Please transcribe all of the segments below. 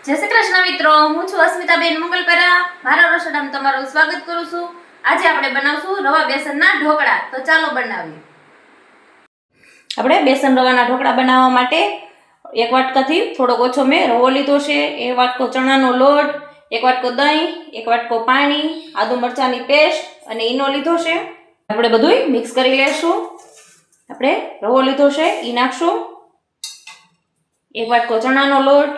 જય શ્રી કૃષ્ણ મિત્રો, હું છું અસ્મિતાબેન મંગલપરા. મારા રસોડામાં તમારું સ્વાગત કરું છું. આજે આપણે બનાવશું રવા બેસનના ઢોકળા. તો ચાલો બનાવીએ. આપણે બેસન રવાના ઢોકળા બનાવવા માટે એક વાટકાથી થોડોક ઓછો મેં રવો લીધો છે, એક વાટકો ચણાનો લોટ, એક વાટકો દહીં, એક વાટકો પાણી, આદુ મરચાંની પેસ્ટ અને ઈનો લીધો છે. આપણે બધુંય મિક્સ કરી લેશું. આપણે રવો લીધો છે ઈ નાખશું, એક વાટકો ચણાનો લોટ,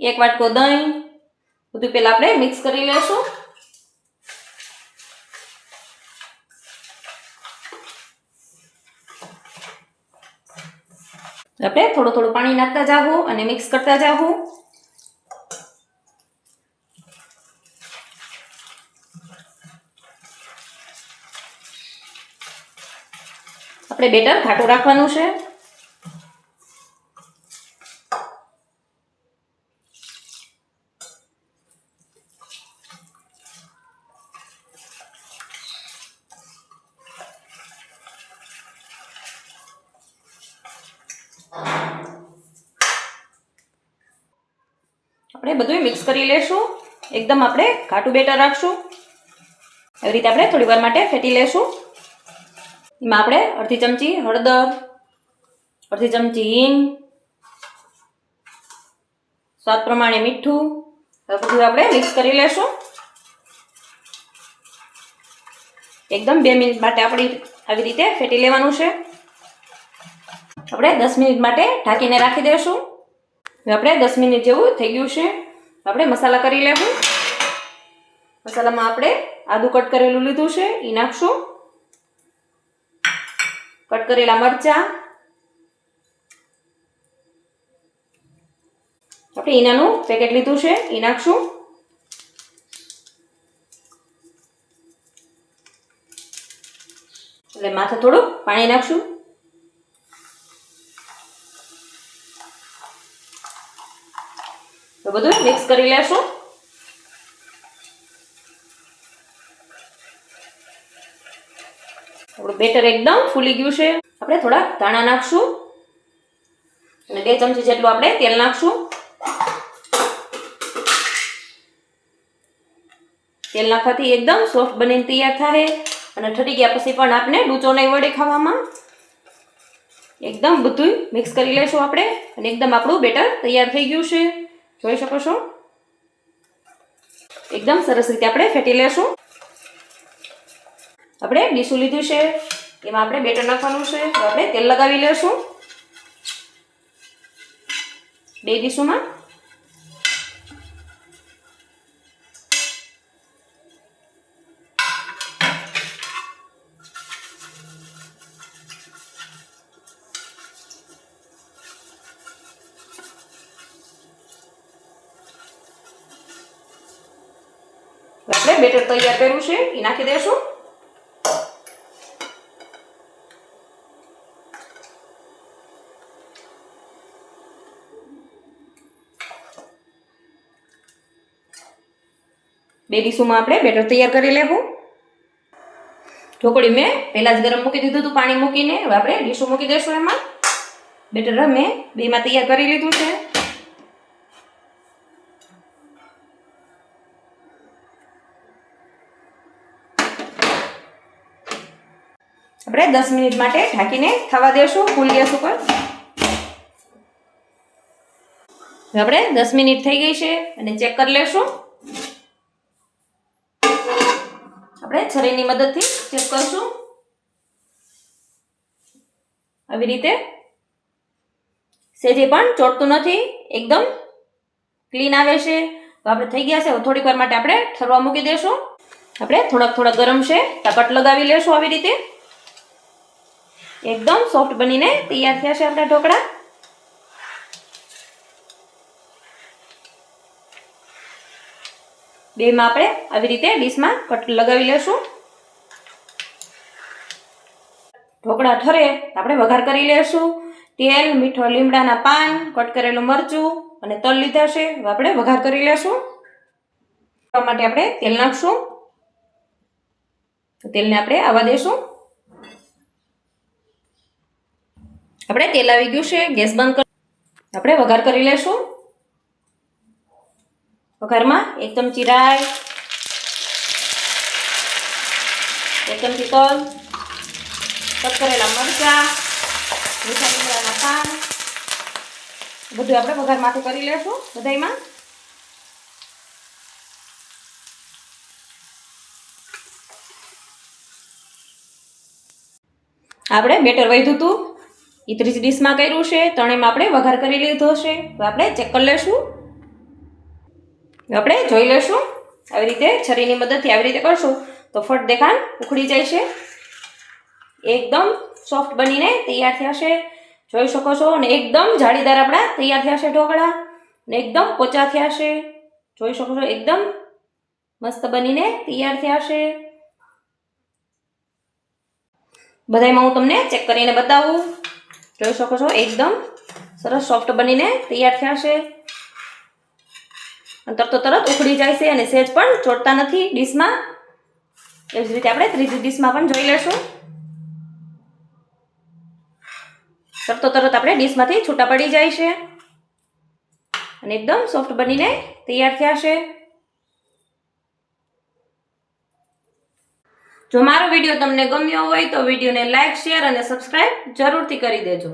એક વાટકો દહીં, બધું પહેલા આપણે મિક્સ કરી લેશું. આપણે થોડું થોડું પાણી નાખતા જાવું અને મિક્સ કરતા જાવું. આપણે બેટર ઘાટું રાખવાનું છે. આપણે બધું મિક્સ કરી લેશું. એકદમ આપણે ઘાટું બેટર રાખશું. એવી રીતે આપણે થોડી વાર માટે ફેટી લેશું. એમાં આપણે અડધી ચમચી હળદર, અડધી ચમચી હિંગ, સ્વાદ પ્રમાણે મીઠું, બધું આપણે મિક્સ કરી લેશું. એકદમ 2 મિનિટ માટે આપણે આવી રીતે ફેટી લેવાનું છે. આપણે 10 મિનિટ માટે ઢાંકીને રાખી દઈશું. હવે આપણે 10 મિનિટ જેવું થઈ ગયું છે. આપણે મસાલા કરી લેવું. મસાલામાં આપણે આદુ કટ કરેલું લીધું છે એ નાખશું, કટ કરેલા મરચાં, આપણે ઈનાનું પેકેટ લીધું છે એ નાખશું, એટલે માથે થોડું પાણી નાખશું. તો બધું મિક્સ કરી લેશું. આપણું બેટર એકદમ ફૂલી ગયું છે. આપણે થોડા ધાણા નાખશું અને 2 ચમચી જેટલું આપણે તેલ નાખશું. તેલ નાખવાથી એકદમ સોફ્ટ બનીને તૈયાર થાય અને ઠરી ગયા પછી પણ આપણે ડૂચો નહીં વળે ખાવામાં. એકદમ બધું મિક્સ કરી લેશું આપણે અને એકદમ આપણું બેટર તૈયાર થઈ ગયું છે. જોઈ શકો છો એકદમ સરસ રીતે આપણે ફેટી લેશું. આપણે ડીશું લીધું છે, એમાં આપણે બેટર નાખવાનું છે. તો આપણે તેલ લગાવી લેશું 2 ડીશોમાં. આપણે બેટર તૈયાર કર્યું છે એ નાખી દઈશું. બે ડીશોમાં આપણે બેટર તૈયાર કરી લેવું. ઢોકળી મેં પહેલા જ ગરમ મૂકી દીધું હતું પાણી મૂકીને. હવે આપણે ડીશો મૂકી દઈશું. એમાં બેટર મેં 2માં તૈયાર કરી લીધું છે. આપણે 10 મિનિટ માટે ઢાંકીને થવા દેશું ફૂલ ગેસ ઉપર. આપણે 10 મિનિટ થઈ ગઈ છે અને ચેક કરી લેશું. આપણે છરીની મદદથી ચેક કરશું. આવી રીતે સેજે પણ ચોટતું નથી, એકદમ ક્લીન આવે છે. તો આપણે થઈ ગયા છે. થોડીક વાર માટે આપણે ઠરવા મૂકી દઈશું. આપણે થોડાક ગરમ છે તો કટ લગાવી લેશું. આવી રીતે એકદમ સોફ્ટ બનીને તૈયાર થયા છે આપણા ઢોકળા. બેમાં આપણે આવી રીતે ડીશમાં કટ લગાવી લેશું. ઢોકળા ઠરે આપણે વઘાર કરી લેશું. તેલ, મીઠો લીમડાના પાન, કટ કરેલું મરચું અને તલ લીધા છે. હવે આપણે વઘાર કરી લેશું. માટે આપણે તેલ નાખશું. તેલને આપણે આવવા દેશું. આપણે તેલ આવી ગયું છે, ગેસ બંધ કરી આપણે વઘાર કરી લેશું. વઘારમાં 1 ચમચી રાઈ, 1 ચમચી તલ, કટ કરેલા મરચાં, મીઠા લીમડાના પાન બધું આપણે વઘારમાંથી કરી લેશું. બધાયમાં આપણે બેટર વધ્યું હતું એ ત્રીજી ડીશમાં કર્યું છે. ત્રણેયમાં આપણે વઘાર કરી લીધો છે. તો આપણે ચેક કરી લેશું. આપણે જોઈ લેશું. આવી રીતે છરીની મદદથી આવી રીતે કરશું તો ફટ દેખાણ ઉખડી જાય છે. એકદમ સોફ્ટ બનીને તૈયાર થયા છે, જોઈ શકો છો. અને એકદમ જાળીદાર આપણા તૈયાર થયા છે ઢોકળા, અને એકદમ પોચા થયા છે, જોઈ શકો છો. એકદમ મસ્ત બનીને તૈયાર થયા છે. બધાયમાં હું તમને ચેક કરીને બતાવું. જોઈ શકો છો એકદમ સરસ સોફ્ટ બનીને તૈયાર થયા છે. તરત ઉખડી જાય છે અને સહેજ પણ ચોટતા નથી ડીશમાં. એવી જ રીતે આપણે ત્રીજી ડીશમાં પણ જોઈ લેશું. તરત આપણે ડીશમાંથી છૂટા પડી જાય છે અને એકદમ સોફ્ટ બનીને તૈયાર થયા છે. જો મારો વિડીયો તમને ગમ્યો હોય તો વિડીયોને લાઈક, શેર અને સબસ્ક્રાઇબ જરૂરથી કરી દેજો.